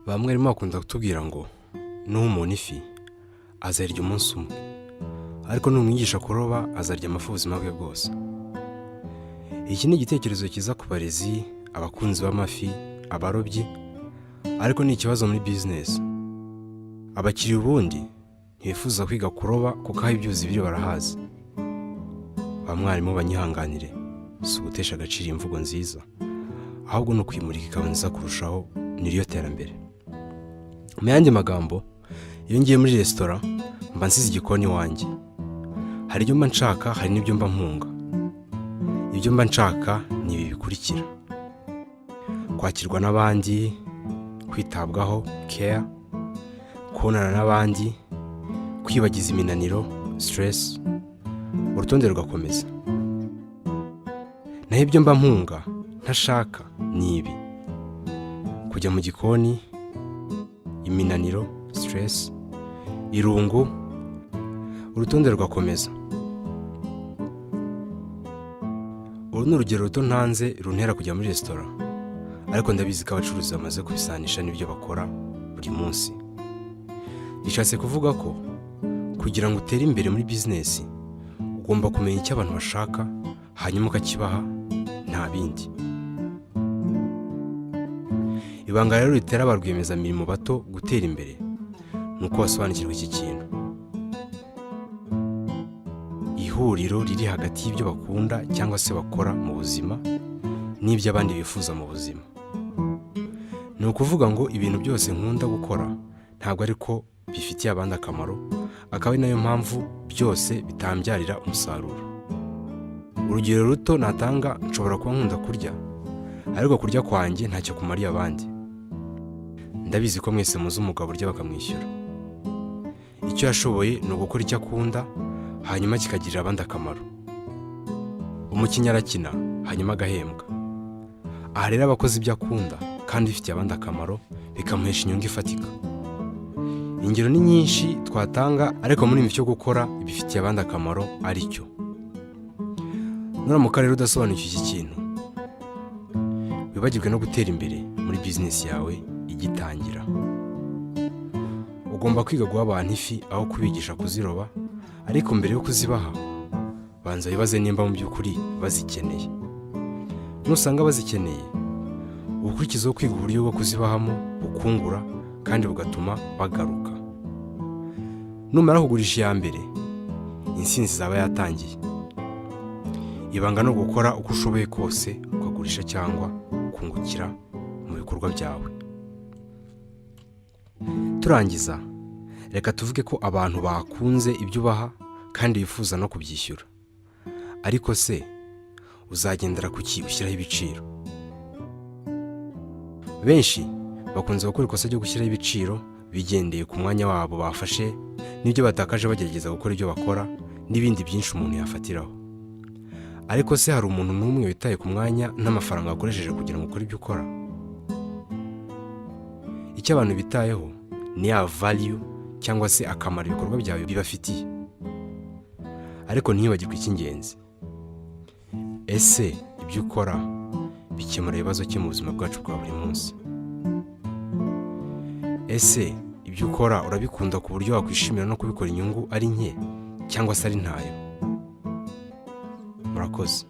Bamwe arimo bakunda kutubwira ngo nuha umuntu ifi azarya umunsi umwe, ariko numwigisha kuroba azarya amafi ubuzima bwe bwose. Iki ni igitekerezo cyiza ku barezi, abakunzi b'amafi, abarobyi, ariko ni ikibazo muri bizinesi. Abakiriya ubundi ntibifuza kwiga kuroba kuko aho ibyuzi biri barahazi. Ba mwarimu banyihanganire, si ugutesha agaciro imvugo nziza, ahubwo ni ukuyimurika ikaba nziza kurushaho, niryo terambere. Mu yandi magambo, iyo ngiye muri resitora mba nsize igikoni wanjye. Hari ibyo mba nshaka, hari n'ibyo mba mpunga. Ibyo mba nshaka ni ibi bikurikira: kwakirwa n'abandi, kwitabwaho care, kubonana n'abandi, kwibagiza iminaniro stress, urutonde rugakomeza. Naho ibyo mba mpunga ntashaka ni ibi: kujya mu gikoni, iminaniro stress, irungu, urutonde rugakomeza. Uru ni urugero ruto ntanze runtera kujya muri resitora, ariko ndabizi ko abacuruzi bamaze kubisanisha n'ibyo bakora buri munsi. Bishatse kuvuga ko kugira ngo utere imbere muri bizinesi ugomba kumenya icyo abantu bashaka, hanyuma ukakibaha, nta bindi. Ibanga rero ritera ba rwiyemezamirimo bato gutera imbere ni uko basobanukirwa iki kintu: ihuriro riri hagati y'ibyo bakunda cyangwa se bakora mu buzima n'ibyo abandi bifuza mu buzima. Ni ukuvuga ngo ibintu byose nkunda gukora ntabwo ariko bifitiye abandi akamaro, akaba ari nayo mpamvu byose bitambyarira umusaruro. Urugero ruto natanga, nshobora kuba nkunda kurya, ariko kurya kwanjye ntacyo kumariye abandi. Ndabizi ko mwese muzi umugabo urya bakamwishyura. Icyo yashoboye ni ugukora icyo akunda, hanyuma kikagirira abandi akamaro. Umukinnyi arakina hanyuma agahembwa. Aha rero abakoze ibyo akunda kandi bifitiye abandi akamaro, bikamuhesha inyungu ifatika. Ingero ni nyinshi twatanga, ariko muri cyo gukora ibifitiye abandi akamaro ari cyo. Nuramuka rero udasobanukiwe iki kintu, wibagirwe no gutera imbere muri bizinesi yawe igitangira. Ugomba kwiga guha abantu ifi aho kubigisha kuziroba, ariko mbere yo kuzibaha banza wibaze nimba mu by'ukuri bazikeneye. Nusanga bazikeneye, ubukurikizaho kwiga uburyo bwo kuzibahamo bukungura kandi bugatuma bagaruka. Numara kugurisha iya mbere, intsinzi zaba yatangiye. Ibanga no gukora uko ushoboye kose ukagurisha cyangwa kungukira mu bikorwa byawe. Turangiza, reka tuvuge ko abantu bakunze ibyo ubaha kandi bifuza no kubyishyura. Ariko se uzagendera kuki ushyiraho ibiciro? Benshi bakunze gukora ikosa ryo gushyiraho ibiciro bigendeye ku mwanya wabo bafashe n'ibyo batakaje bagerageza gukora ibyo bakora n'ibindi byinshi umuntu yafatiraho. Ariko se hari umuntu n'umwe witaye ku mwanya n'amafaranga wakoresheje kugira ngo ukore ibyo ukora? Icyo abantu bitayeho ni ya value cyangwa se akamaro ibikorwa byawe bibafitiye. Ariko ntibagirwe icy'ingenzi: ese ibyo ukora bikemura ibibazo cyo mu buzima bwacu bwa buri munsi? Ese ibyo ukora urabikunda ku buryo wakwishimira no kubikora inyungu ari nke cyangwa se ari ntayo? Murakoze.